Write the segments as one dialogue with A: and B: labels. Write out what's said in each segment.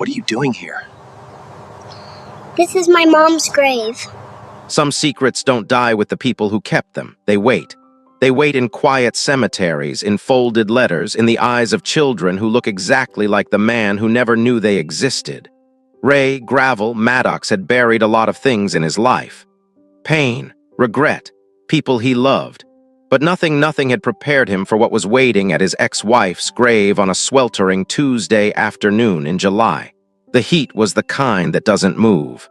A: What are you doing here?
B: This is my mom's grave.
C: Some secrets don't die with the people who kept them. They wait. They wait in quiet cemeteries, in folded letters, in the eyes of children who look exactly like the man who never knew they existed. Ray Gravel Maddox had buried a lot of things in his life. Pain, regret, people he loved. But nothing had prepared him for what was waiting at his ex-wife's grave on a sweltering Tuesday afternoon in July. The heat was the kind that doesn't move.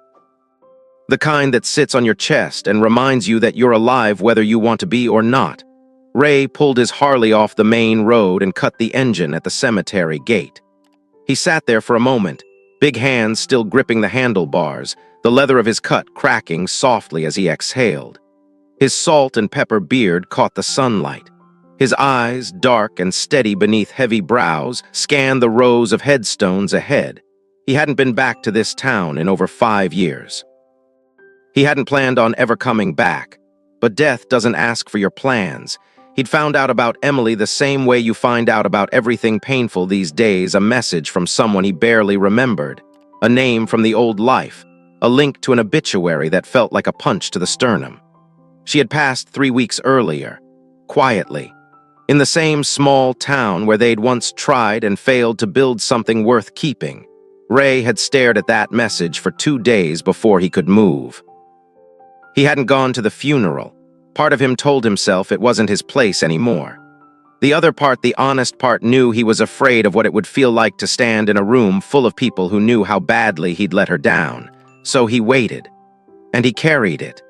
C: The kind that sits on your chest and reminds you that you're alive whether you want to be or not. Ray pulled his Harley off the main road and cut the engine at the cemetery gate. He sat there for a moment, big hands still gripping the handlebars, the leather of his cut cracking softly as he exhaled. His salt and pepper beard caught the sunlight. His eyes, dark and steady beneath heavy brows, scanned the rows of headstones ahead. He hadn't been back to this town in over 5 years. He hadn't planned on ever coming back, but death doesn't ask for your plans. He'd found out about Emily the same way you find out about everything painful these days, a message from someone he barely remembered, a name from the old life, a link to an obituary that felt like a punch to the sternum. She had passed 3 weeks earlier, quietly, in the same small town where they'd once tried and failed to build something worth keeping. Ray had stared at that message for 2 days before he could move. He hadn't gone to the funeral. Part of him told himself it wasn't his place anymore. The other part, the honest part, knew he was afraid of what it would feel like to stand in a room full of people who knew how badly he'd let her down. So he waited. And he carried it.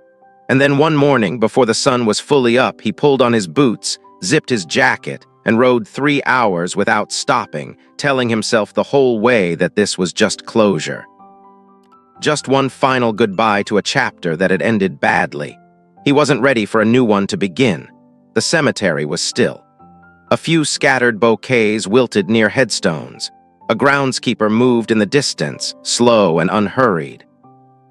C: And then one morning, before the sun was fully up, he pulled on his boots, zipped his jacket, and rode 3 hours without stopping, telling himself the whole way that this was just closure. Just one final goodbye to a chapter that had ended badly. He wasn't ready for a new one to begin. The cemetery was still. A few scattered bouquets wilted near headstones. A groundskeeper moved in the distance, slow and unhurried.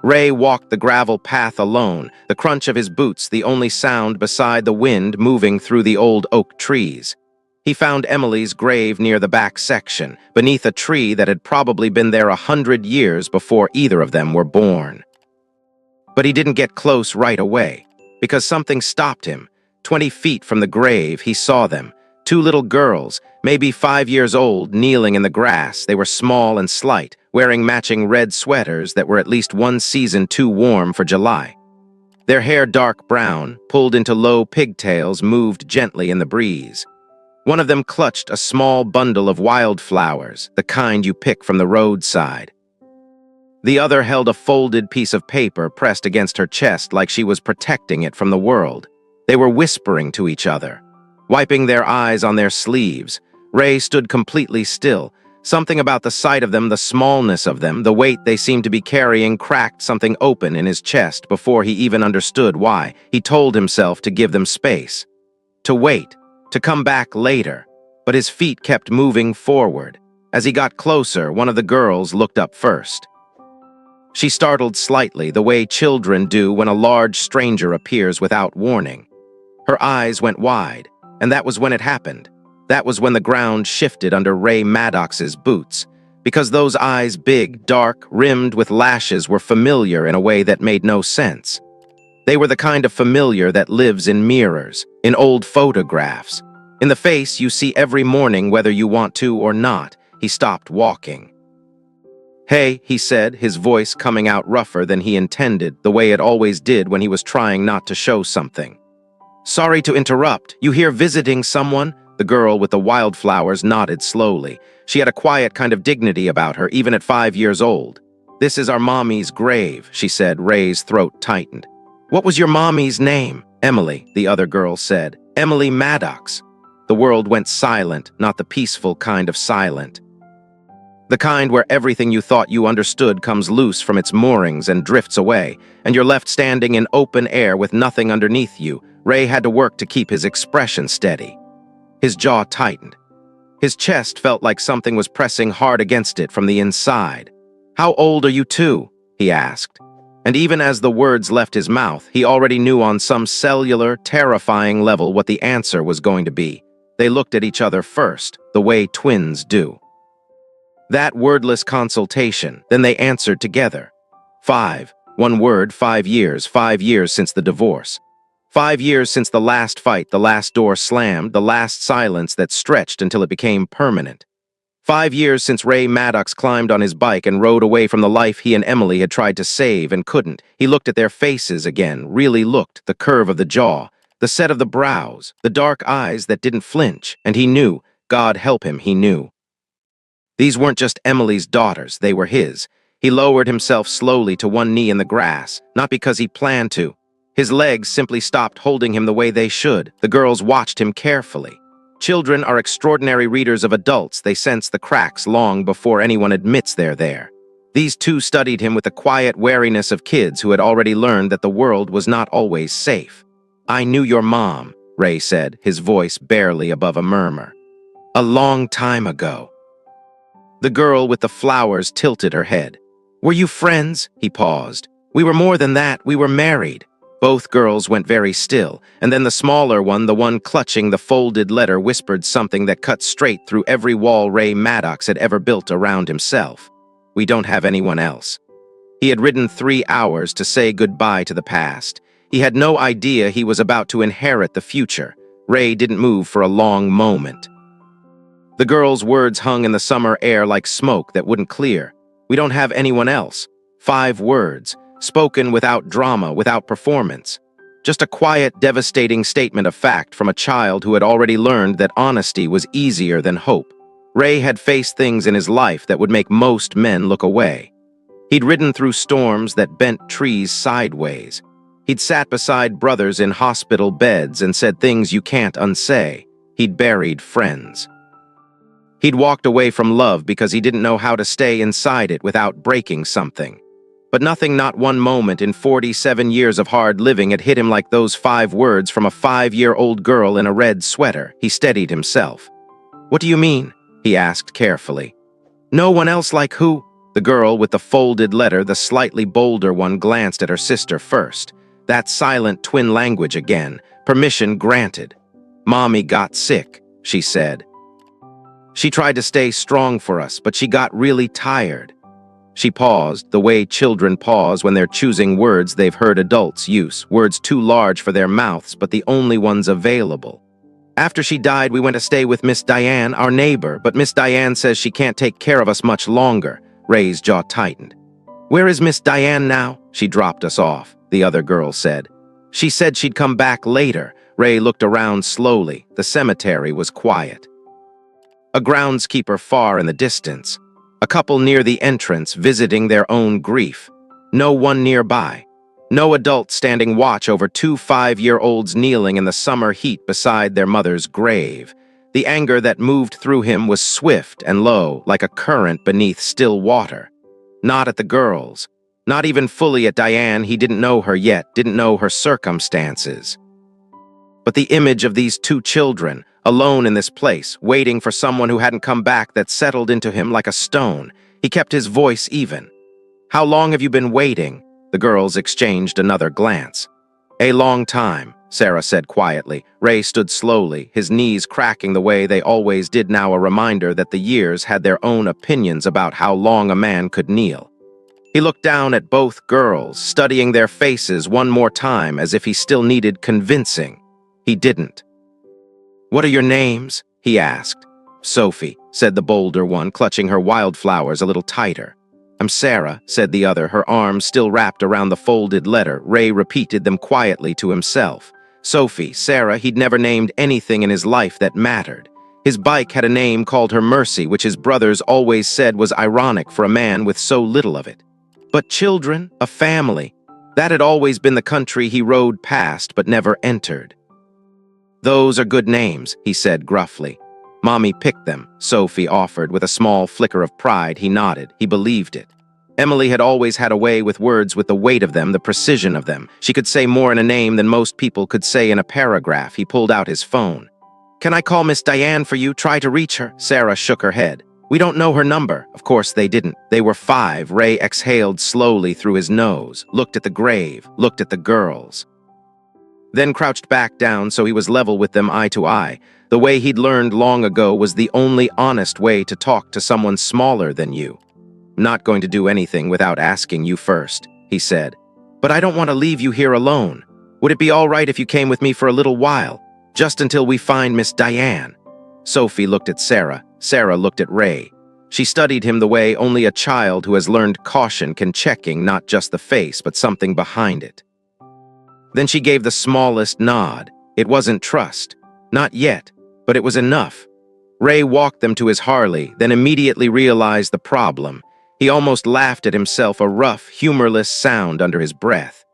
C: Ray walked the gravel path alone, the crunch of his boots the only sound beside the wind moving through the old oak trees. He found Emily's grave near the back section, beneath a tree that had probably been there 100 years before either of them were born. But he didn't get close right away, because something stopped him. 20 feet from the grave, he saw them. 2 little girls, maybe 5 years old, kneeling in the grass. They were small and slight, wearing matching red sweaters that were at least 1 season too warm for July. Their hair dark brown, pulled into low pigtails, moved gently in the breeze. One of them clutched a small bundle of wildflowers, the kind you pick from the roadside. The other held a folded piece of paper pressed against her chest like she was protecting it from the world. They were whispering to each other, wiping their eyes on their sleeves. Ray stood completely still. Something about the sight of them, the smallness of them, the weight they seemed to be carrying cracked something open in his chest before he even understood why. He told himself to give them space, to wait, to come back later, but his feet kept moving forward. As he got closer, one of the girls looked up first. She startled slightly, the way children do when a large stranger appears without warning. Her eyes went wide, and that was when it happened. That was when the ground shifted under Ray Maddox's boots, because those eyes, big, dark, rimmed with lashes, were familiar in a way that made no sense. They were the kind of familiar that lives in mirrors, in old photographs. In the face you see every morning whether you want to or not. He stopped walking. "Hey," he said, his voice coming out rougher than he intended, the way it always did when he was trying not to show something. "Sorry to interrupt. You here visiting someone?" The girl with the wildflowers nodded slowly. She had a quiet kind of dignity about her, even at 5 years old. "This is our mommy's grave," she said. Ray's throat tightened. "What was your mommy's name?" "Emily," the other girl said. "Emily Maddox." The world went silent, not the peaceful kind of silent. The kind where everything you thought you understood comes loose from its moorings and drifts away, and you're left standing in open air with nothing underneath you. Ray had to work to keep his expression steady. His jaw tightened. His chest felt like something was pressing hard against it from the inside. "How old are you two?" he asked. And even as the words left his mouth, he already knew on some cellular, terrifying level what the answer was going to be. They looked at each other first, the way twins do. That wordless consultation, then they answered together. 5. One word, 5 years, 5 years since the divorce. 5 years since the last fight, the last door slammed, the last silence that stretched until it became permanent. 5 years since Ray Maddox climbed on his bike and rode away from the life he and Emily had tried to save and couldn't. He looked at their faces again, really looked, the curve of the jaw, the set of the brows, the dark eyes that didn't flinch, and he knew, God help him, he knew. These weren't just Emily's daughters, they were his. He lowered himself slowly to one knee in the grass, not because he planned to. His legs simply stopped holding him the way they should. The girls watched him carefully. Children are extraordinary readers of adults. They sense the cracks long before anyone admits they're there. These two studied him with the quiet wariness of kids who had already learned that the world was not always safe. I knew your mom, Ray said, his voice barely above a murmur. A long time ago. The girl with the flowers tilted her head. Were you friends? He paused. We were more than that. We were married. Both girls went very still, and then the smaller one, the one clutching the folded letter, whispered something that cut straight through every wall Ray Maddox had ever built around himself. We don't have anyone else. He had ridden 3 hours to say goodbye to the past. He had no idea he was about to inherit the future. Ray didn't move for a long moment. The girl's words hung in the summer air like smoke that wouldn't clear. We don't have anyone else. 5 words. Spoken without drama, without performance. Just a quiet, devastating statement of fact from a child who had already learned that honesty was easier than hope. Ray had faced things in his life that would make most men look away. He'd ridden through storms that bent trees sideways. He'd sat beside brothers in hospital beds and said things you can't unsay. He'd buried friends. He'd walked away from love because he didn't know how to stay inside it without breaking something. But nothing, not one moment in 47 years of hard living had hit him like those 5 words from a 5-year-old girl in a red sweater. He steadied himself. What do you mean? He asked carefully. No one else like who? The girl with the folded letter, the slightly bolder one, glanced at her sister first. That silent twin language again. Permission granted. Mommy got sick, she said. She tried to stay strong for us, but she got really tired. She paused, the way children pause when they're choosing words they've heard adults use, words too large for their mouths, but the only ones available. After she died, we went to stay with Miss Diane, our neighbor, but Miss Diane says she can't take care of us much longer. Ray's jaw tightened. Where is Miss Diane now? She dropped us off, the other girl said. She said she'd come back later. Ray looked around slowly. The cemetery was quiet. A groundskeeper far in the distance. A couple near the entrance visiting their own grief. No one nearby. No adult standing watch over 2 5-year-olds kneeling in the summer heat beside their mother's grave. The anger that moved through him was swift and low, like a current beneath still water. Not at the girls. Not even fully at Diane. He didn't know her yet, didn't know her circumstances. But the image of these 2 children, alone in this place, waiting for someone who hadn't come back, that settled into him like a stone. He kept his voice even. How long have you been waiting? The girls exchanged another glance. A long time, Sarah said quietly. Ray stood slowly, his knees cracking the way they always did, now a reminder that the years had their own opinions about how long a man could kneel. He looked down at both girls, studying their faces one more time as if he still needed convincing. He didn't. What are your names? He asked. Sophie, said the bolder one, clutching her wildflowers a little tighter. I'm Sarah, said the other, her arms still wrapped around the folded letter. Ray repeated them quietly to himself. Sophie, Sarah. He'd never named anything in his life that mattered. His bike had a name called her Mercy, which his brothers always said was ironic for a man with so little of it. But children, a family, that had always been the country he rode past but never entered. Those are good names, he said gruffly. Mommy picked them, Sophie offered with a small flicker of pride. He nodded. He believed it. Emily had always had a way with words, with the weight of them, the precision of them. She could say more in a name than most people could say in a paragraph. He pulled out his phone. Can I call Miss Diane for you? Try to reach her. Sarah shook her head. We don't know her number. Of course they didn't. They were 5. Ray exhaled slowly through his nose, looked at the grave, looked at the girls. Then crouched back down so he was level with them, eye to eye. The way he'd learned long ago was the only honest way to talk to someone smaller than you. "I'm not going to do anything without asking you first," he said. "But I don't want to leave you here alone. Would it be all right if you came with me for a little while, just until we find Miss Diane?" Sophie looked at Sarah. Sarah looked at Ray. She studied him the way only a child who has learned caution can, checking not just the face but something behind it. Then she gave the smallest nod. It wasn't trust. Not yet, but it was enough. Ray walked them to his Harley, then immediately realized the problem. He almost laughed at himself, a rough, humorless sound under his breath.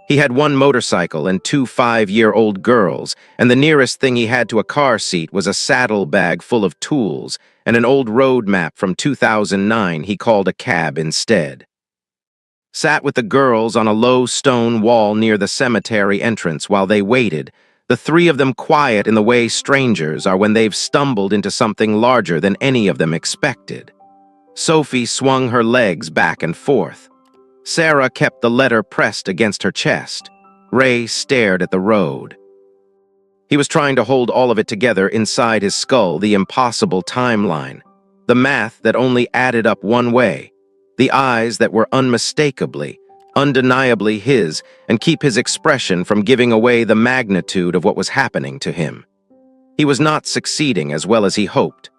C: He had one motorcycle and 2 5-year-old girls, and the nearest thing he had to a car seat was a saddlebag full of tools and an old road map from 2009 he called a cab instead. Sat with the girls on a low stone wall near the cemetery entrance while they waited, the three of them quiet in the way strangers are when they've stumbled into something larger than any of them expected. Sophie swung her legs back and forth. Sarah kept the letter pressed against her chest. Ray stared at the road. He was trying to hold all of it together inside his skull, the impossible timeline, the math that only added up one way, the eyes that were unmistakably, undeniably his, and keep his expression from giving away the magnitude of what was happening to him. He was not succeeding as well as he hoped.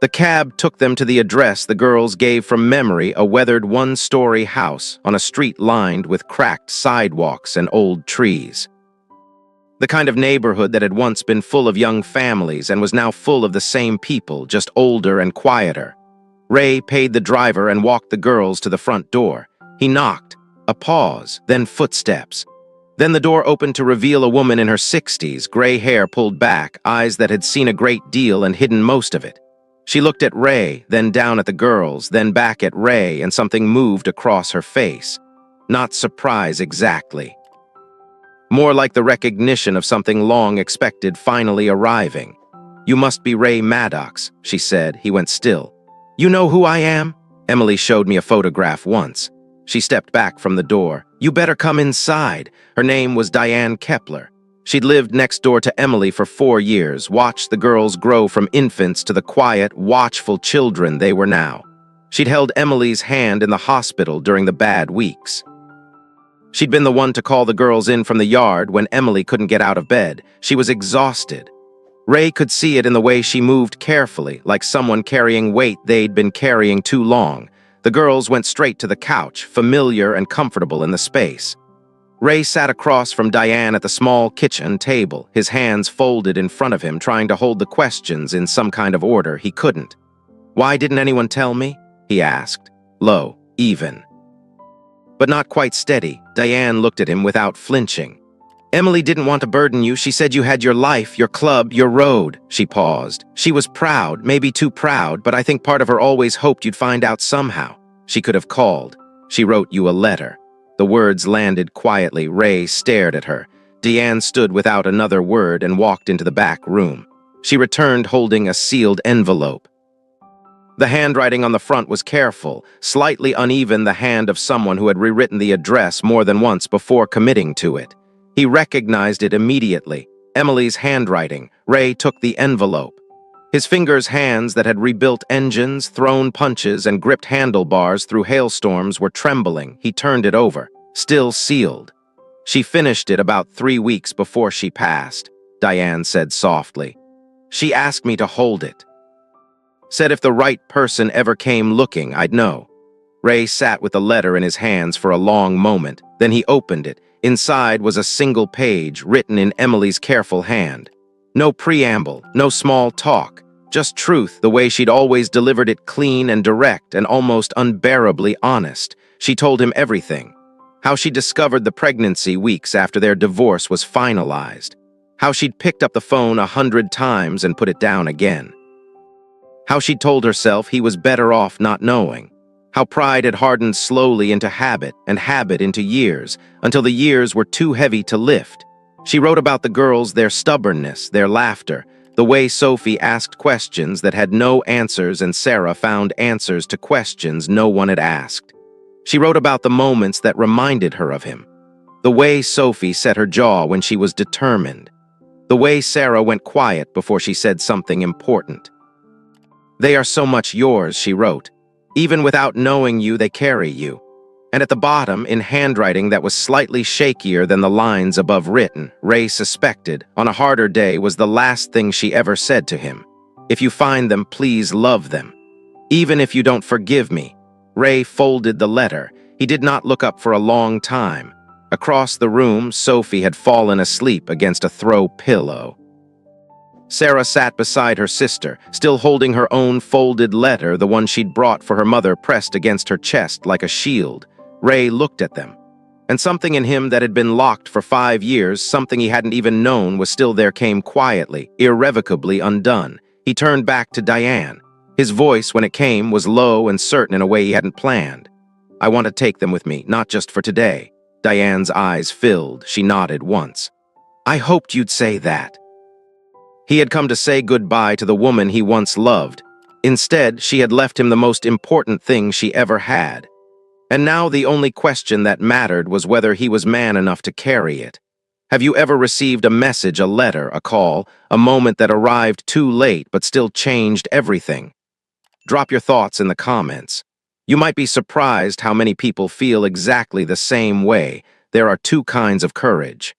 C: The cab took them to the address the girls gave from memory, a weathered one-story house on a street lined with cracked sidewalks and old trees. The kind of neighborhood that had once been full of young families and was now full of the same people, just older and quieter. Ray paid the driver and walked the girls to the front door. He knocked. A pause, then footsteps. Then the door opened to reveal a woman in her 60s, gray hair pulled back, eyes that had seen a great deal and hidden most of it. She looked at Ray, then down at the girls, then back at Ray, and something moved across her face. Not surprise exactly. More like the recognition of something long expected finally arriving. "You must be Ray Maddox," she said. He went still. "You know who I am? Emily showed me a photograph once." She stepped back from the door. "You better come inside." Her name was Diane Kepler. She'd lived next door to Emily for 4 years, watched the girls grow from infants to the quiet, watchful children they were now. She'd held Emily's hand in the hospital during the bad weeks. She'd been the one to call the girls in from the yard when Emily couldn't get out of bed. She was exhausted. Ray could see it in the way she moved carefully, like someone carrying weight they'd been carrying too long. The girls went straight to the couch, familiar and comfortable in the space. Ray sat across from Diane at the small kitchen table, his hands folded in front of him, trying to hold the questions in some kind of order. He couldn't. "Why didn't anyone tell me?" he asked, low, even. But not quite steady. Diane looked at him without flinching. "Emily didn't want to burden you. She said you had your life, your club, your road." She paused. "She was proud, maybe too proud, but I think part of her always hoped you'd find out somehow. She could have called. She wrote you a letter." The words landed quietly. Ray stared at her. Diane stood without another word and walked into the back room. She returned holding a sealed envelope. The handwriting on the front was careful, slightly uneven, the hand of someone who had rewritten the address more than once before committing to it. He recognized it immediately. Emily's handwriting. Ray took the envelope. His fingers, hands that had rebuilt engines, thrown punches, and gripped handlebars through hailstorms, were trembling. He turned it over, still sealed. "She finished it about 3 weeks before she passed," Diane said softly. "She asked me to hold it. Said if the right person ever came looking, I'd know." Ray sat with the letter in his hands for a long moment. Then he opened it. Inside was a single page written in Emily's careful hand. No preamble, no small talk, just truth, the way she'd always delivered it, clean and direct and almost unbearably honest. She told him everything. How she discovered the pregnancy weeks after their divorce was finalized. How she'd picked up the phone 100 times and put it down again. How she'd told herself he was better off not knowing. How pride had hardened slowly into habit and habit into years, until the years were too heavy to lift. She wrote about the girls, their stubbornness, their laughter, the way Sophie asked questions that had no answers and Sarah found answers to questions no one had asked. She wrote about the moments that reminded her of him. The way Sophie set her jaw when she was determined. The way Sarah went quiet before she said something important. "They are so much yours," she wrote. "Even without knowing you, they carry you." And at the bottom, in handwriting that was slightly shakier than the lines above written, Ray suspected, "On a harder day," was the last thing she ever said to him. "If you find them, please love them. Even if you don't forgive me." Ray folded the letter. He did not look up for a long time. Across the room, Sophie had fallen asleep against a throw pillow. Sarah sat beside her sister, still holding her own folded letter, the one she'd brought for her mother, pressed against her chest like a shield. Ray looked at them, and something in him that had been locked for 5 years, something he hadn't even known was still there, came quietly, irrevocably undone. He turned back to Diane. His voice, when it came, was low and certain in a way he hadn't planned. "I want to take them with me, not just for today." Diane's eyes filled. She nodded once. "I hoped you'd say that." He had come to say goodbye to the woman he once loved. Instead, she had left him the most important thing she ever had. And now the only question that mattered was whether he was man enough to carry it. Have you ever received a message, a letter, a call, a moment that arrived too late but still changed everything? Drop your thoughts in the comments. You might be surprised how many people feel exactly the same way. There are two kinds of courage.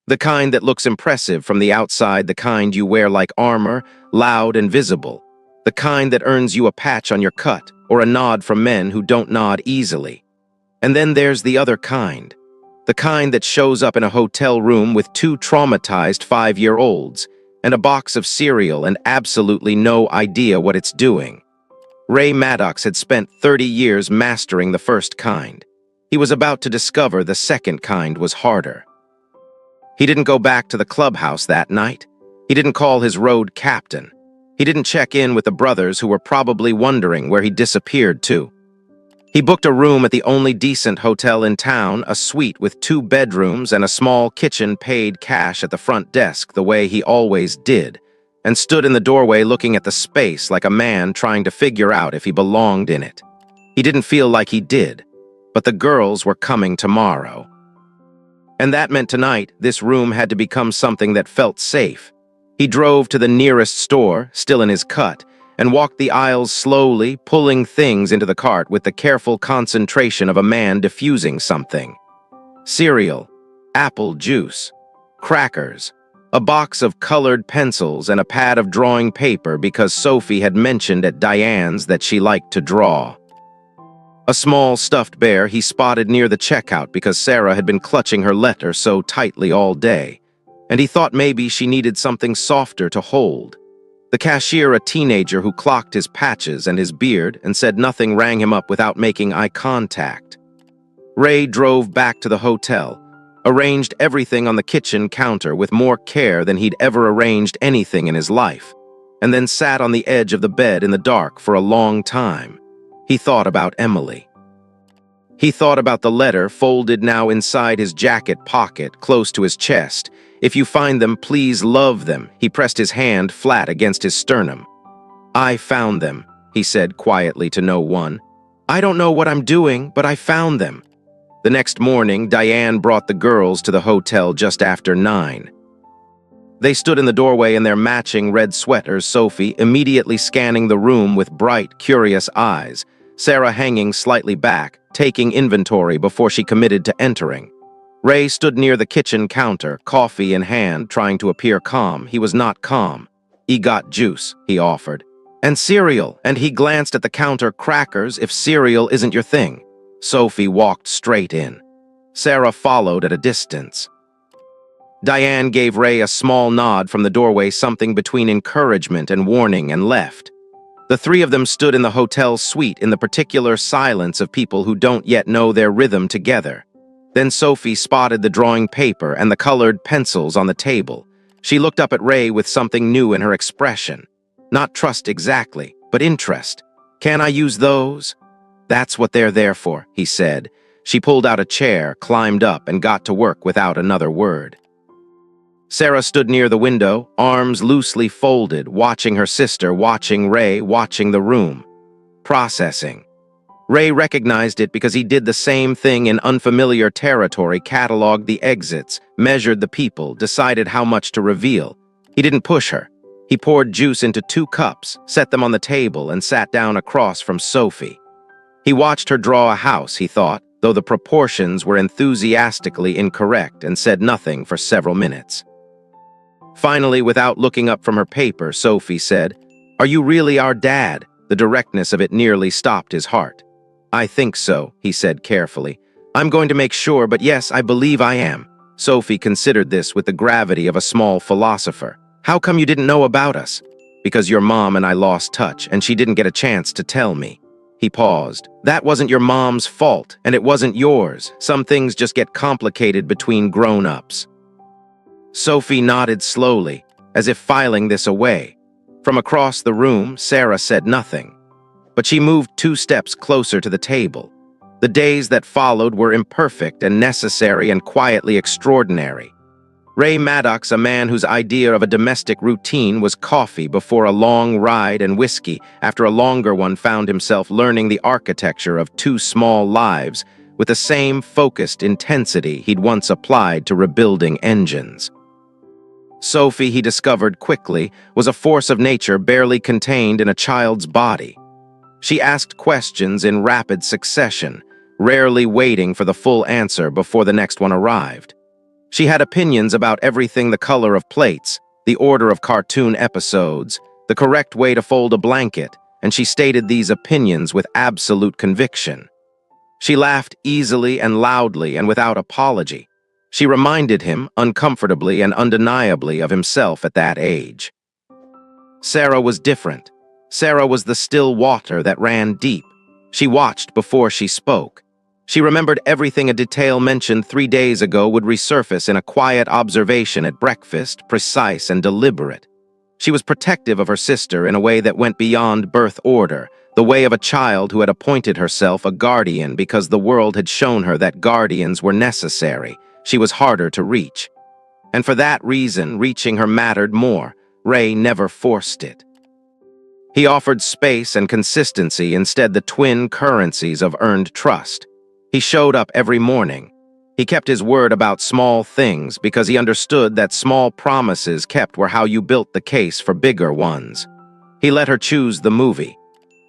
C: The kind that looks impressive from the outside, the kind you wear like armor, loud and visible. The kind that earns you a patch on your cut, or a nod from men who don't nod easily. And then there's the other kind. The kind that shows up in a hotel room with 2 traumatized 5-year-olds, and a box of cereal and absolutely no idea what it's doing. Ray Maddox had spent 30 years mastering the first kind. He was about to discover the second kind was harder. He didn't go back to the clubhouse that night. He didn't call his road captain. He didn't check in with the brothers who were probably wondering where he disappeared to. He booked a room at the only decent hotel in town, a suite with 2 bedrooms and a small kitchen, paid cash at the front desk the way he always did, and stood in the doorway looking at the space like a man trying to figure out if he belonged in it. He didn't feel like he did, but the girls were coming tomorrow. And that meant tonight, this room had to become something that felt safe. He drove to the nearest store, still in his cut, and walked the aisles slowly, pulling things into the cart with the careful concentration of a man diffusing something. Cereal, apple juice, crackers, a box of colored pencils, and a pad of drawing paper because Sophie had mentioned at Diane's that she liked to draw. A small stuffed bear he spotted near the checkout because Sarah had been clutching her letter so tightly all day, and he thought maybe she needed something softer to hold. The cashier, a teenager who clocked his patches and his beard and said nothing, rang him up without making eye contact. Ray drove back to the hotel, arranged everything on the kitchen counter with more care than he'd ever arranged anything in his life, and then sat on the edge of the bed in the dark for a long time. He thought about Emily. He thought about the letter folded now inside his jacket pocket, close to his chest. "If you find them, please love them." He pressed his hand flat against his sternum. "I found them," he said quietly to no one. "I don't know what I'm doing, but I found them." The next morning, Diane brought the girls to the hotel just after 9. They stood in the doorway in their matching red sweaters, Sophie immediately scanning the room with bright, curious eyes, Sarah hanging slightly back, taking inventory before she committed to entering. Ray stood near the kitchen counter, coffee in hand, trying to appear calm. He was not calm. "He got juice," he offered. "And cereal," and he glanced at the counter. "Crackers, if cereal isn't your thing." Sophie walked straight in. Sarah followed at a distance. Diane gave Ray a small nod from the doorway, something between encouragement and warning, and left. The 3 of them stood in the hotel suite in the particular silence of people who don't yet know their rhythm together. Then Sophie spotted the drawing paper and the colored pencils on the table. She looked up at Ray with something new in her expression. Not trust exactly, but interest. "Can I use those?" "That's what they're there for," he said. She pulled out a chair, climbed up, and got to work without another word. Sarah stood near the window, arms loosely folded, watching her sister, watching Ray, watching the room. Processing. Ray recognized it because he did the same thing in unfamiliar territory, cataloged the exits, measured the people, decided how much to reveal. He didn't push her. He poured juice into 2 cups, set them on the table, and sat down across from Sophie. He watched her draw a house, he thought, though the proportions were enthusiastically incorrect, and said nothing for several minutes. Finally, without looking up from her paper, Sophie said, "Are you really our dad?" The directness of it nearly stopped his heart. "I think so," he said carefully. "I'm going to make sure, but yes, I believe I am." Sophie considered this with the gravity of a small philosopher. "How come you didn't know about us?" "Because your mom and I lost touch, and she didn't get a chance to tell me." He paused. "That wasn't your mom's fault, and it wasn't yours. Some things just get complicated between grown-ups." Sophie nodded slowly, as if filing this away. From across the room, Sarah said nothing. But she moved 2 steps closer to the table. The days that followed were imperfect and necessary and quietly extraordinary. Ray Maddox, a man whose idea of a domestic routine was coffee before a long ride and whiskey, after a longer one found himself learning the architecture of 2 small lives with the same focused intensity he'd once applied to rebuilding engines. Sophie, he discovered quickly, was a force of nature barely contained in a child's body. She asked questions in rapid succession, rarely waiting for the full answer before the next one arrived. She had opinions about everything: the color of plates, the order of cartoon episodes, the correct way to fold a blanket, and she stated these opinions with absolute conviction. She laughed easily and loudly and without apology. She reminded him, uncomfortably and undeniably, of himself at that age. Sarah was different. Sarah was the still water that ran deep. She watched before she spoke. She remembered everything a detail mentioned 3 days ago would resurface in a quiet observation at breakfast, precise and deliberate. She was protective of her sister in a way that went beyond birth order, the way of a child who had appointed herself a guardian because the world had shown her that guardians were necessary. She was harder to reach. And for that reason, reaching her mattered more. Ray never forced it. He offered space and consistency instead, the twin currencies of earned trust. He showed up every morning. He kept his word about small things because he understood that small promises kept were how you built the case for bigger ones. He let her choose the movie.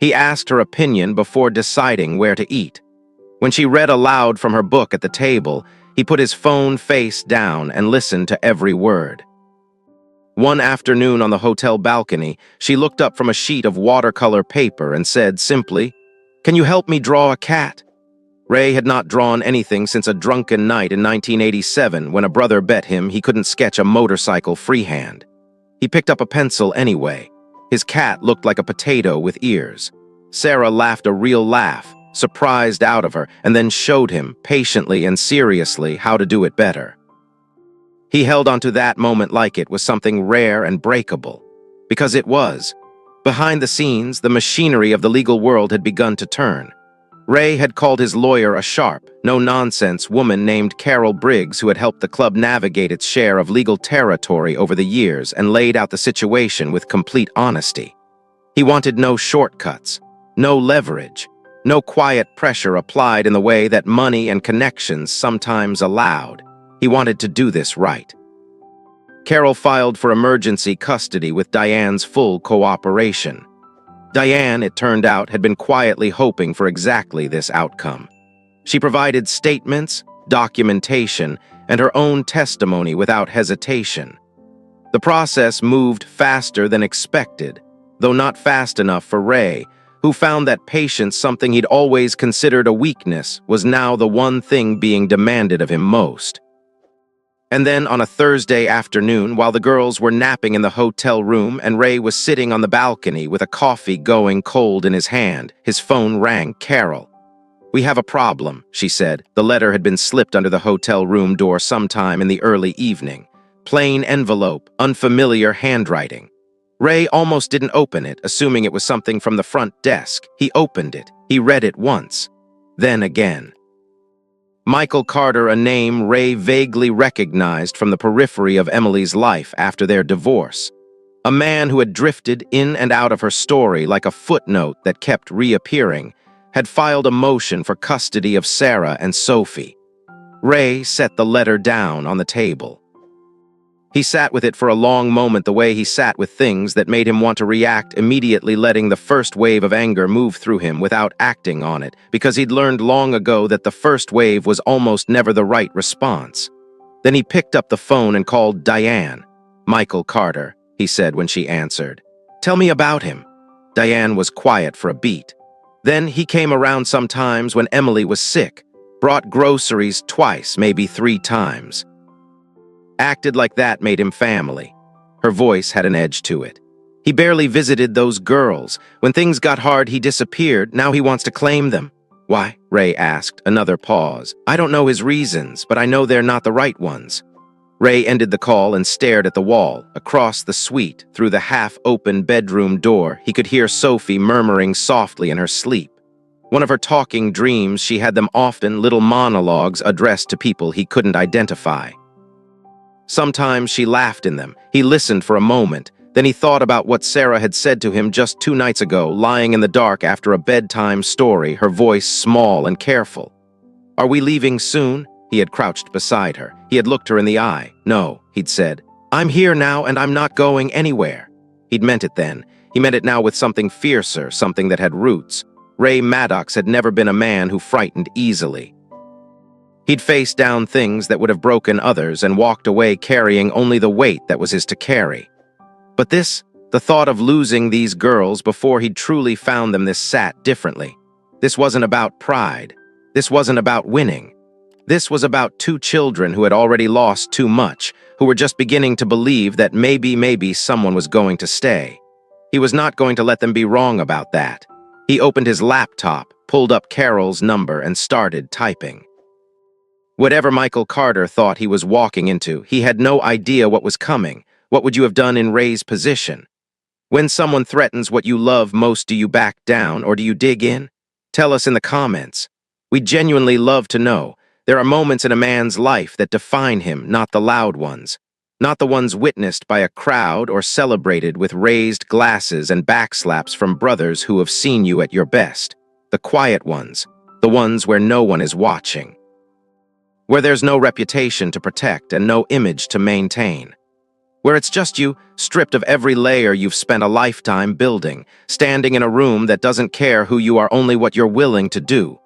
C: He asked her opinion before deciding where to eat. When she read aloud from her book at the table, he put his phone face down and listened to every word. One afternoon on the hotel balcony, she looked up from a sheet of watercolor paper and said simply, "Can you help me draw a cat?" Ray had not drawn anything since a drunken night in 1987 when a brother bet him he couldn't sketch a motorcycle freehand. He picked up a pencil anyway. His cat looked like a potato with ears. Sarah laughed a real laugh, surprised out of her, and then showed him, patiently and seriously, how to do it better. He held onto that moment like it was something rare and breakable, because it was. Behind the scenes, the machinery of the legal world had begun to turn. Ray had called his lawyer a sharp, no-nonsense woman named Carol Briggs, who had helped the club navigate its share of legal territory over the years and laid out the situation with complete honesty. He wanted no shortcuts, no leverage, no quiet pressure applied in the way that money and connections sometimes allowed. He wanted to do this right. Carol filed for emergency custody with Diane's full cooperation. Diane, it turned out, had been quietly hoping for exactly this outcome. She provided statements, documentation, and her own testimony without hesitation. The process moved faster than expected, though not fast enough for Ray, who found that patience, something he'd always considered a weakness, was now the one thing being demanded of him most. And then on a Thursday afternoon, while the girls were napping in the hotel room and Ray was sitting on the balcony with a coffee going cold in his hand, his phone rang. "Carol." "We have a problem," she said. The letter had been slipped under the hotel room door sometime in the early evening. Plain envelope, unfamiliar handwriting. Ray almost didn't open it, assuming it was something from the front desk. He opened it. He read it once. Then again. Michael Carter, a name Ray vaguely recognized from the periphery of Emily's life after their divorce. A man who had drifted in and out of her story like a footnote that kept reappearing, had filed a motion for custody of Sarah and Sophie. Ray set the letter down on the table. He sat with it for a long moment, the way he sat with things that made him want to react immediately, letting the first wave of anger move through him without acting on it, because he'd learned long ago that the first wave was almost never the right response. Then he picked up the phone and called Diane. "Michael Carter," he said when she answered. "Tell me about him." Diane was quiet for a beat. "Then he came around sometimes when Emily was sick, brought groceries twice, maybe 3 times. Acted like that made him family." Her voice had an edge to it. "He barely visited those girls. When things got hard, he disappeared. Now he wants to claim them." "Why?" Ray asked, another pause. "I don't know his reasons, but I know they're not the right ones." Ray ended the call and stared at the wall. Across the suite, through the half-open bedroom door, he could hear Sophie murmuring softly in her sleep. One of her talking dreams, she had them often, little monologues addressed to people he couldn't identify. Sometimes she laughed in them. He listened for a moment. Then he thought about what Sarah had said to him just 2 nights ago, lying in the dark after a bedtime story, her voice small and careful. "Are we leaving soon?" He had crouched beside her. He had looked her in the eye. "No," he'd said. "I'm here now and I'm not going anywhere." He'd meant it then. He meant it now with something fiercer, something that had roots. Ray Maddox had never been a man who frightened easily. He'd faced down things that would have broken others and walked away carrying only the weight that was his to carry. But this, the thought of losing these girls before he'd truly found them, this sat differently. This wasn't about pride. This wasn't about winning. This was about 2 children who had already lost too much, who were just beginning to believe that maybe someone was going to stay. He was not going to let them be wrong about that. He opened his laptop, pulled up Carol's number, and started typing. Whatever Michael Carter thought he was walking into, he had no idea what was coming. What would you have done in Ray's position? When someone threatens what you love most, do you back down or do you dig in? Tell us in the comments. We'd genuinely love to know. There are moments in a man's life that define him, not the loud ones. Not the ones witnessed by a crowd or celebrated with raised glasses and backslaps from brothers who have seen you at your best. The quiet ones, the ones where no one is watching. Where there's no reputation to protect and no image to maintain. Where it's just you, stripped of every layer you've spent a lifetime building, standing in a room that doesn't care who you are, only what you're willing to do.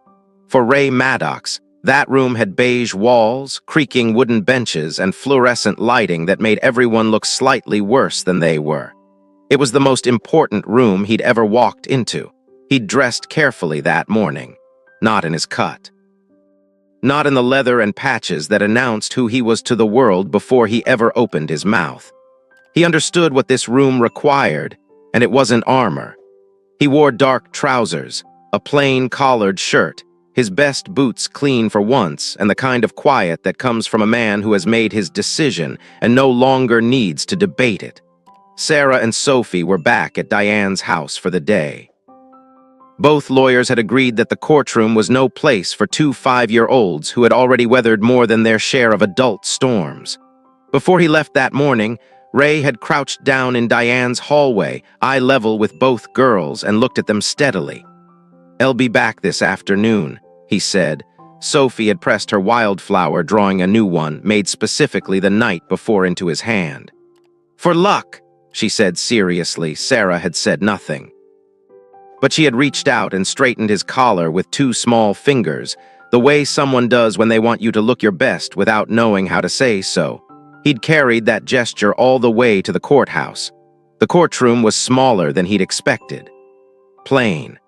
C: For Ray Maddox, that room had beige walls, creaking wooden benches, and fluorescent lighting that made everyone look slightly worse than they were. It was the most important room he'd ever walked into. He'd dressed carefully that morning, not in his cut. Not in the leather and patches that announced who he was to the world before he ever opened his mouth. He understood what this room required, and it wasn't armor. He wore dark trousers, a plain collared shirt, his best boots clean for once, and the kind of quiet that comes from a man who has made his decision and no longer needs to debate it. Sarah and Sophie were back at Diane's house for the day. Both lawyers had agreed that the courtroom was no place for 2 5-year-olds who had already weathered more than their share of adult storms. Before he left that morning, Ray had crouched down in Diane's hallway, eye level with both girls, and looked at them steadily. "I'll be back this afternoon," he said. Sophie had pressed her wildflower, drawing a new one, made specifically the night before, into his hand. "For luck," she said seriously. Sarah had said nothing. But she had reached out and straightened his collar with 2 small fingers, the way someone does when they want you to look your best without knowing how to say so. He'd carried that gesture all the way to the courthouse. The courtroom was smaller than he'd expected. Plain.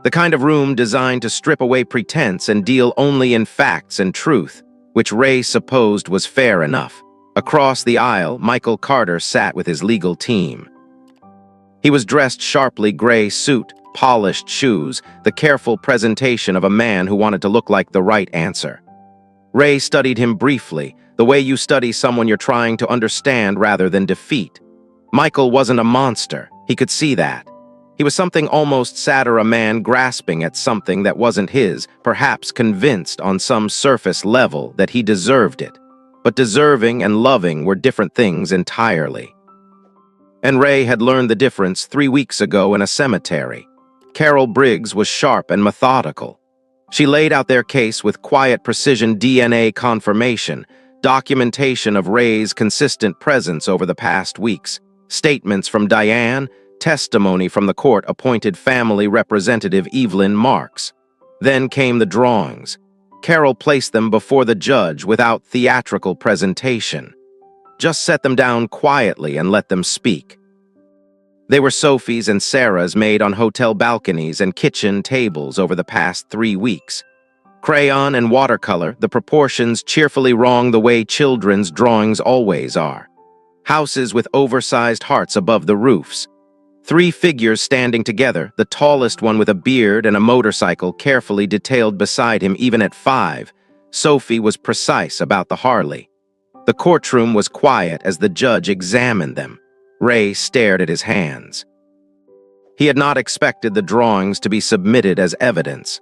C: The kind of room designed to strip away pretense and deal only in facts and truth, which Ray supposed was fair enough. Across the aisle, Michael Carter sat with his legal team. He was dressed sharply gray suit, polished shoes, the careful presentation of a man who wanted to look like the right answer. Ray studied him briefly, the way you study someone you're trying to understand rather than defeat. Michael wasn't a monster. He could see that. He was something almost sadder, a man grasping at something that wasn't his, perhaps convinced on some surface level that he deserved it. But deserving and loving were different things entirely. And Ray had learned the difference 3 weeks ago in a cemetery. Carol Briggs was sharp and methodical. She laid out their case with quiet precision: DNA confirmation, documentation of Ray's consistent presence over the past weeks, statements from Diane, testimony from the court-appointed family representative Evelyn Marks. Then came the drawings. Carol placed them before the judge without theatrical presentation. Just set them down quietly and let them speak. They were Sophie's and Sarah's, made on hotel balconies and kitchen tables over the past 3 weeks. Crayon and watercolor, the proportions cheerfully wrong the way children's drawings always are. Houses with oversized hearts above the roofs. 3 figures standing together, the tallest one with a beard and a motorcycle carefully detailed beside him even at 5. Sophie was precise about the Harley. The courtroom was quiet as the judge examined them. Ray stared at his hands. He had not expected the drawings to be submitted as evidence.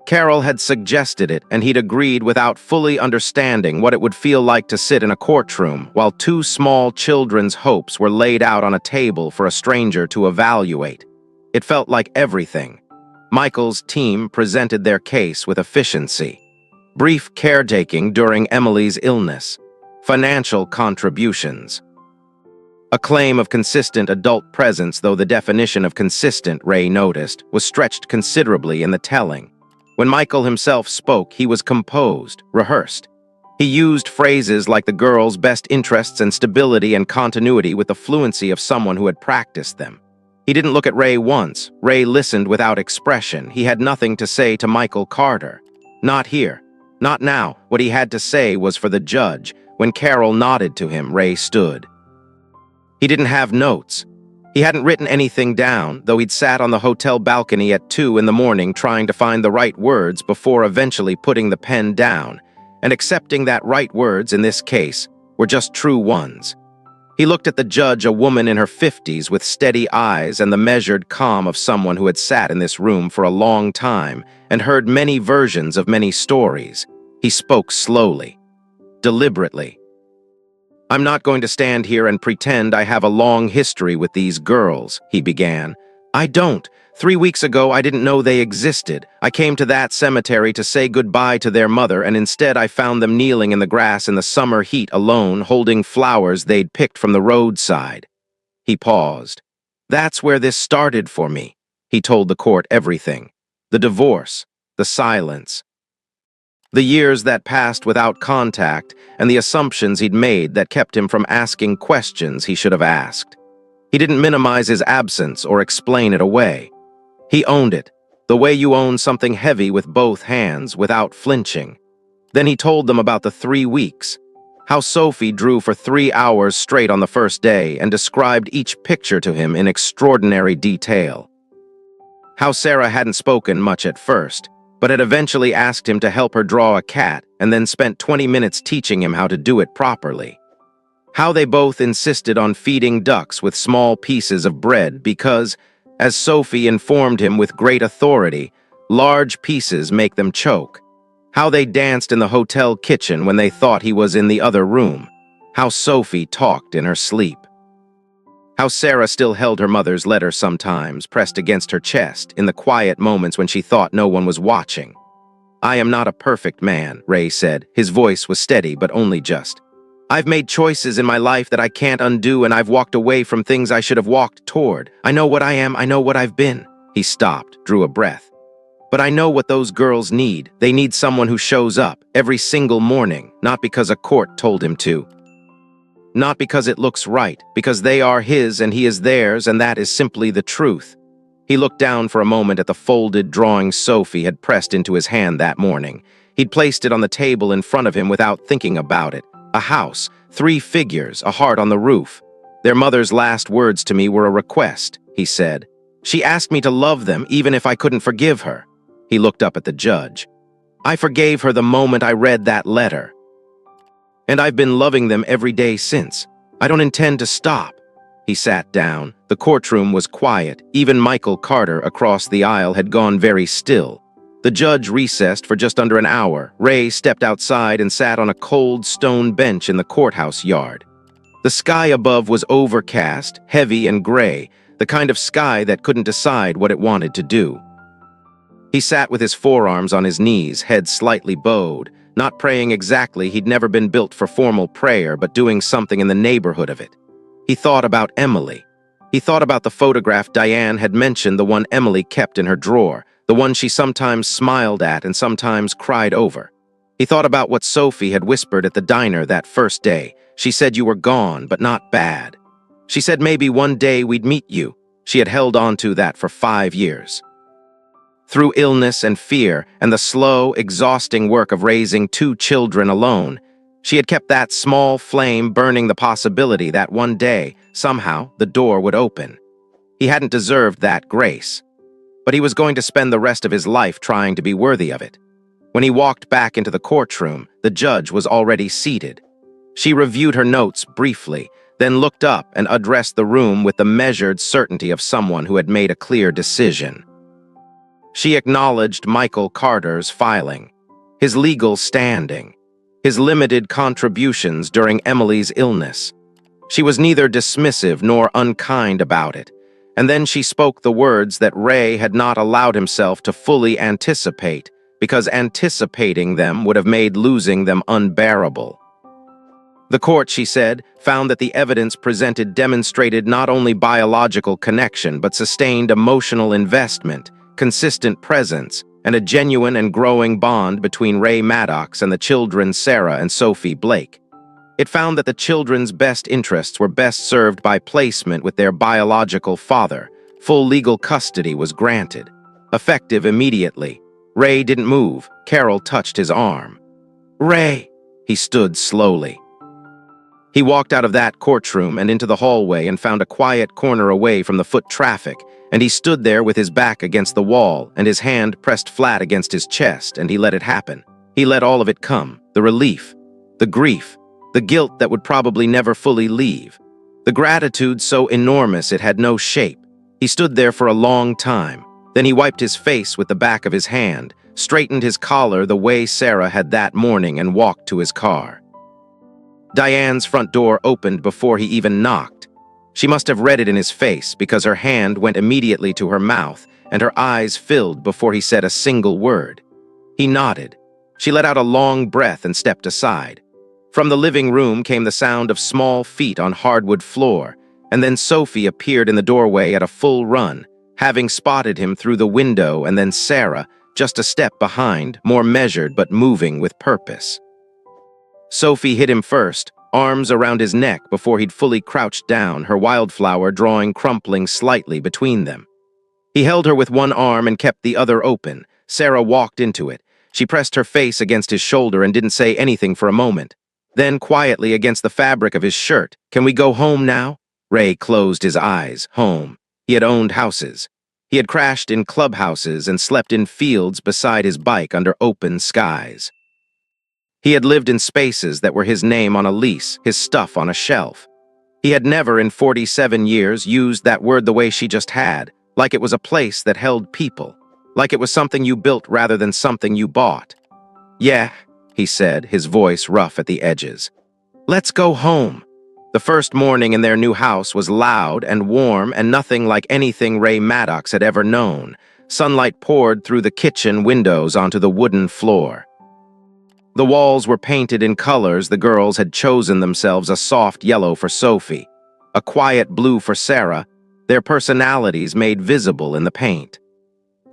C: Carol had suggested it, and he'd agreed without fully understanding what it would feel like to sit in a courtroom while 2 small children's hopes were laid out on a table for a stranger to evaluate. It felt like everything. Michael's team presented their case with efficiency. Brief caretaking during Emily's illness. Financial contributions. A claim of consistent adult presence, though the definition of consistent, Ray noticed, was stretched considerably in the telling. When Michael himself spoke, he was composed, rehearsed. He used phrases like the girls' best interests and stability and continuity with the fluency of someone who had practiced them. He didn't look at Ray once. Ray listened without expression. He had nothing to say to Michael Carter. Not here. Not now. What he had to say was for the judge. When Carol nodded to him, Ray stood. He didn't have notes. He hadn't written anything down, though he'd sat on the hotel balcony at 2 in the morning trying to find the right words before eventually putting the pen down, and accepting that right words in this case were just true ones. He looked at the judge, a woman in her 50s with steady eyes and the measured calm of someone who had sat in this room for a long time and heard many versions of many stories. He spoke slowly, deliberately. "I'm not going to stand here and pretend I have a long history with these girls," he began. "I don't. 3 weeks ago, I didn't know they existed. I came to that cemetery to say goodbye to their mother, and instead I found them kneeling in the grass in the summer heat alone, holding flowers they'd picked from the roadside." He paused. "That's where this started for me." He told the court everything. The divorce, the silence, the years that passed without contact, and the assumptions he'd made that kept him from asking questions he should have asked. He didn't minimize his absence or explain it away. He owned it, the way you own something heavy with both hands, without flinching. Then he told them about the 3 weeks, how Sophie drew for 3 hours straight on the first day and described each picture to him in extraordinary detail. How Sarah hadn't spoken much at first, but had eventually asked him to help her draw a cat and then spent 20 minutes teaching him how to do it properly. How they both insisted on feeding ducks with small pieces of bread because, as Sophie informed him with great authority, large pieces make them choke. How they danced in the hotel kitchen when they thought he was in the other room. How Sophie talked in her sleep. How Sarah still held her mother's letter sometimes, pressed against her chest, in the quiet moments when she thought no one was watching. "I am not a perfect man," Ray said. His voice was steady, but only just. "I've made choices in my life that I can't undo, and I've walked away from things I should have walked toward. I know what I am, I know what I've been." He stopped, drew a breath. "But I know what those girls need. They need someone who shows up every single morning, not because a court told him to. Not because it looks right, because they are his and he is theirs, and that is simply the truth." He looked down for a moment at the folded drawing Sophie had pressed into his hand that morning. He'd placed it on the table in front of him without thinking about it. A house, 3 figures, a heart on the roof. "Their mother's last words to me were a request," he said. "She asked me to love them even if I couldn't forgive her." He looked up at the judge. "I forgave her the moment I read that letter. And I've been loving them every day since. I don't intend to stop." He sat down. The courtroom was quiet. Even Michael Carter across the aisle had gone very still. The judge recessed for just under an hour. Ray stepped outside and sat on a cold stone bench in the courthouse yard. The sky above was overcast, heavy and gray. the kind of sky that couldn't decide what it wanted to do. He sat with his forearms on his knees, head slightly bowed, not praying exactly. He'd never been built for formal prayer, but doing something in the neighborhood of it. He thought about Emily. He thought about the photograph Diane had mentioned, the one Emily kept in her drawer, the one she sometimes smiled at and sometimes cried over. He thought about what Sophie had whispered at the diner that first day. She said you were gone, but not bad. She said maybe one day we'd meet you. She had held on to that for 5 years. Through illness and fear and the slow, exhausting work of raising 2 children alone, she had kept that small flame burning, the possibility that one day, somehow, the door would open. He hadn't deserved that grace, but he was going to spend the rest of his life trying to be worthy of it. When he walked back into the courtroom, the judge was already seated. She reviewed her notes briefly, then looked up and addressed the room with the measured certainty of someone who had made a clear decision. She acknowledged Michael Carter's filing, his legal standing, his limited contributions during Emily's illness. She was neither dismissive nor unkind about it, and then she spoke the words that Ray had not allowed himself to fully anticipate, because anticipating them would have made losing them unbearable. The court, she said, found that the evidence presented demonstrated not only biological connection but sustained emotional investment, consistent presence, and a genuine and growing bond between Ray Maddox and the children Sarah and Sophie Blake. It found that the children's best interests were best served by placement with their biological father. Full legal custody was granted. Effective immediately. Ray didn't move. Carol touched his arm. "Ray!" He stood slowly. He walked out of that courtroom and into the hallway and found a quiet corner away from the foot traffic, and he stood there with his back against the wall and his hand pressed flat against his chest, and he let it happen. He let all of it come, the relief, the grief, the guilt that would probably never fully leave, the gratitude so enormous it had no shape. He stood there for a long time. Then he wiped his face with the back of his hand, straightened his collar the way Sarah had that morning, and walked to his car. Diane's front door opened before he even knocked. She must have read it in his face, because her hand went immediately to her mouth and her eyes filled before he said a single word. He nodded. She let out a long breath and stepped aside. From the living room came the sound of small feet on hardwood floor, and then Sophie appeared in the doorway at a full run, having spotted him through the window, and then Sarah, just a step behind, more measured but moving with purpose. Sophie hit him first, arms around his neck before he'd fully crouched down, her wildflower drawing crumpling slightly between them. He held her with one arm and kept the other open. Sarah walked into it. She pressed her face against his shoulder and didn't say anything for a moment. Then, quietly against the fabric of his shirt, "Can we go home now?" Ray closed his eyes. Home. He had owned houses. He had crashed in clubhouses and slept in fields beside his bike under open skies. He had lived in spaces that were his name on a lease, his stuff on a shelf. He had never in 47 years used that word the way she just had, like it was a place that held people, like it was something you built rather than something you bought. "Yeah," he said, his voice rough at the edges. "Let's go home." The first morning in their new house was loud and warm and nothing like anything Ray Maddox had ever known. Sunlight poured through the kitchen windows onto the wooden floor. The walls were painted in colors the girls had chosen themselves, a soft yellow for Sophie, a quiet blue for Sarah, their personalities made visible in the paint.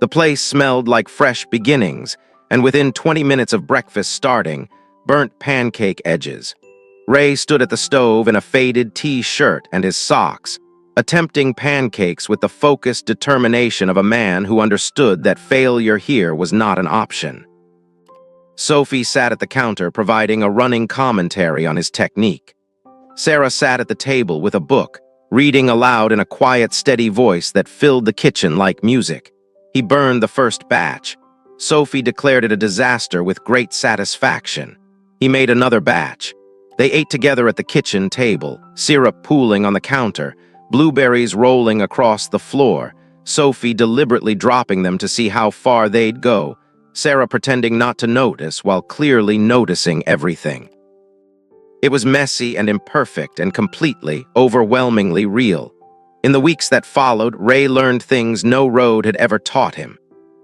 C: The place smelled like fresh beginnings, and within 20 minutes of breakfast starting, burnt pancake edges. Ray stood at the stove in a faded T-shirt and his socks, attempting pancakes with the focused determination of a man who understood that failure here was not an option. Sophie sat at the counter providing a running commentary on his technique. Sarah sat at the table with a book, reading aloud in a quiet, steady voice that filled the kitchen like music. He burned the first batch. Sophie declared it a disaster with great satisfaction. He made another batch. They ate together at the kitchen table, syrup pooling on the counter, blueberries rolling across the floor, Sophie deliberately dropping them to see how far they'd go, Sarah pretending not to notice while clearly noticing everything. It was messy and imperfect and completely, overwhelmingly real. In the weeks that followed, Ray learned things no road had ever taught him.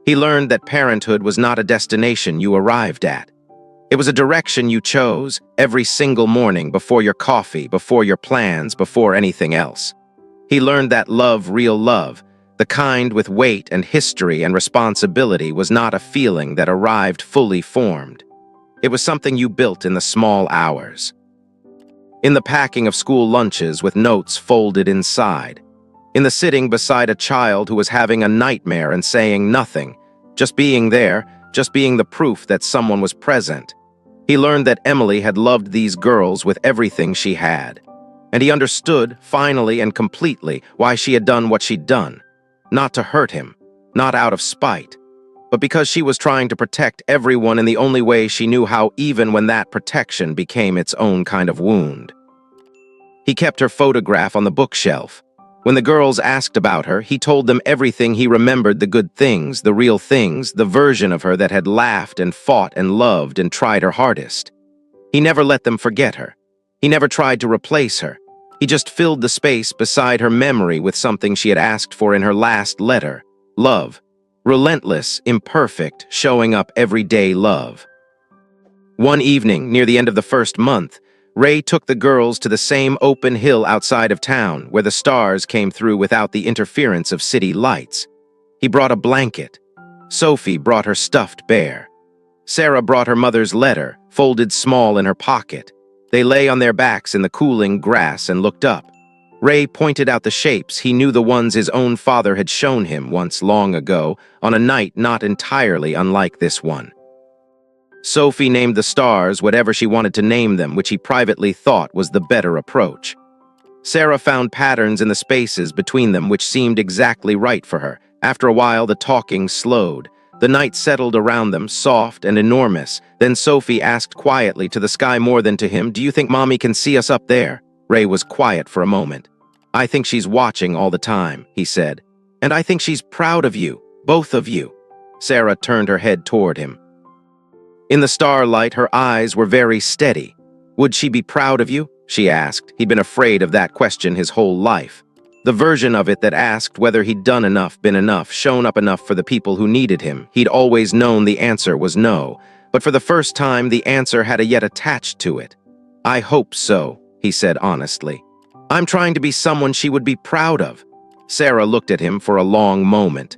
C: He learned that parenthood was not a destination you arrived at. It was a direction you chose every single morning before your coffee, before your plans, before anything else. He learned that love, real love, the kind with weight and history and responsibility, was not a feeling that arrived fully formed. It was something you built in the small hours. In the packing of school lunches with notes folded inside. In the sitting beside a child who was having a nightmare and saying nothing, just being there, just being the proof that someone was present. He learned that Emily had loved these girls with everything she had. And he understood, finally and completely, why she had done what she'd done. Not to hurt him, not out of spite, but because she was trying to protect everyone in the only way she knew how, even when that protection became its own kind of wound. He kept her photograph on the bookshelf. When the girls asked about her, he told them everything he remembered, the good things, the real things, the version of her that had laughed and fought and loved and tried her hardest. He never let them forget her. He never tried to replace her. He just filled the space beside her memory with something she had asked for in her last letter: love. Relentless, imperfect, showing up everyday love. One evening, near the end of the first month, Ray took the girls to the same open hill outside of town where the stars came through without the interference of city lights. He brought a blanket. Sophie brought her stuffed bear. Sarah brought her mother's letter, folded small in her pocket. They lay on their backs in the cooling grass and looked up. Ray pointed out the shapes. He knew the ones his own father had shown him once long ago, on a night not entirely unlike this one. Sophie named the stars whatever she wanted to name them, which he privately thought was the better approach. Sarah found patterns in the spaces between them which seemed exactly right for her. After a while, the talking slowed. The night settled around them, soft and enormous. Then Sophie asked quietly, to the sky more than to him, "Do you think Mommy can see us up there?" Ray was quiet for a moment. "I think she's watching all the time," he said. "And I think she's proud of you, both of you." Sarah turned her head toward him. In the starlight, her eyes were very steady. "Would she be proud of you?" she asked. He'd been afraid of that question his whole life. The version of it that asked whether he'd done enough, been enough, shown up enough for the people who needed him. He'd always known the answer was no, but for the first time the answer had a yet attached to it. "I hope so," he said honestly. "I'm trying to be someone she would be proud of." Sarah looked at him for a long moment.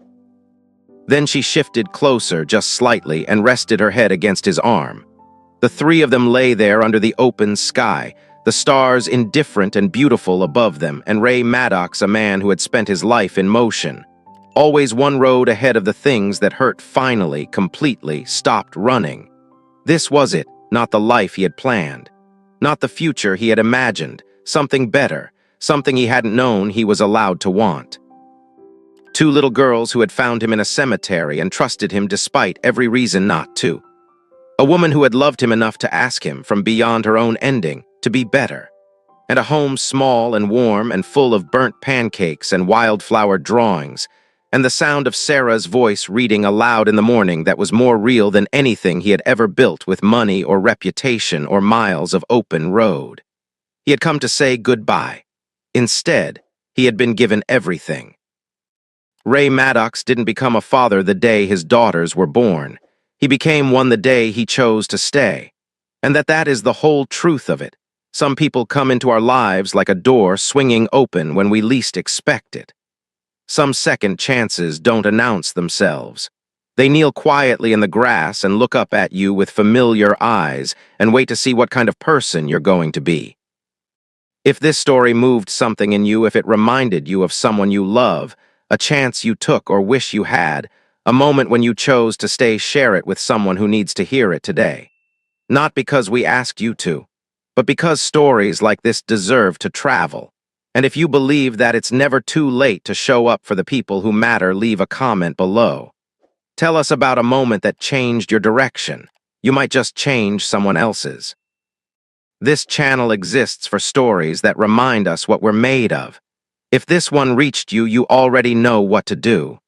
C: Then she shifted closer, just slightly, and rested her head against his arm. The three of them lay there under the open sky, the stars indifferent and beautiful above them, and Ray Maddox, a man who had spent his life in motion. Always one road ahead of the things that hurt, finally, completely, stopped running. This was it, not the life he had planned. Not the future he had imagined, something better, something he hadn't known he was allowed to want. Two little girls who had found him in a cemetery and trusted him despite every reason not to. A woman who had loved him enough to ask him, from beyond her own ending, to be better. And a home small and warm and full of burnt pancakes and wildflower drawings, and the sound of Sarah's voice reading aloud in the morning that was more real than anything he had ever built with money or reputation or miles of open road. He had come to say goodbye. Instead, he had been given everything. Ray Maddox didn't become a father the day his daughters were born. He became one the day he chose to stay. And that is the whole truth of it. Some people come into our lives like a door swinging open when we least expect it. Some second chances don't announce themselves. They kneel quietly in the grass and look up at you with familiar eyes and wait to see what kind of person you're going to be. If this story moved something in you, if it reminded you of someone you love, a chance you took or wish you had, a moment when you chose to stay, share it with someone who needs to hear it today. Not because we asked you to, but because stories like this deserve to travel. And if you believe that it's never too late to show up for the people who matter, leave a comment below. Tell us about a moment that changed your direction. You might just change someone else's. This channel exists for stories that remind us what we're made of. If this one reached you, you already know what to do.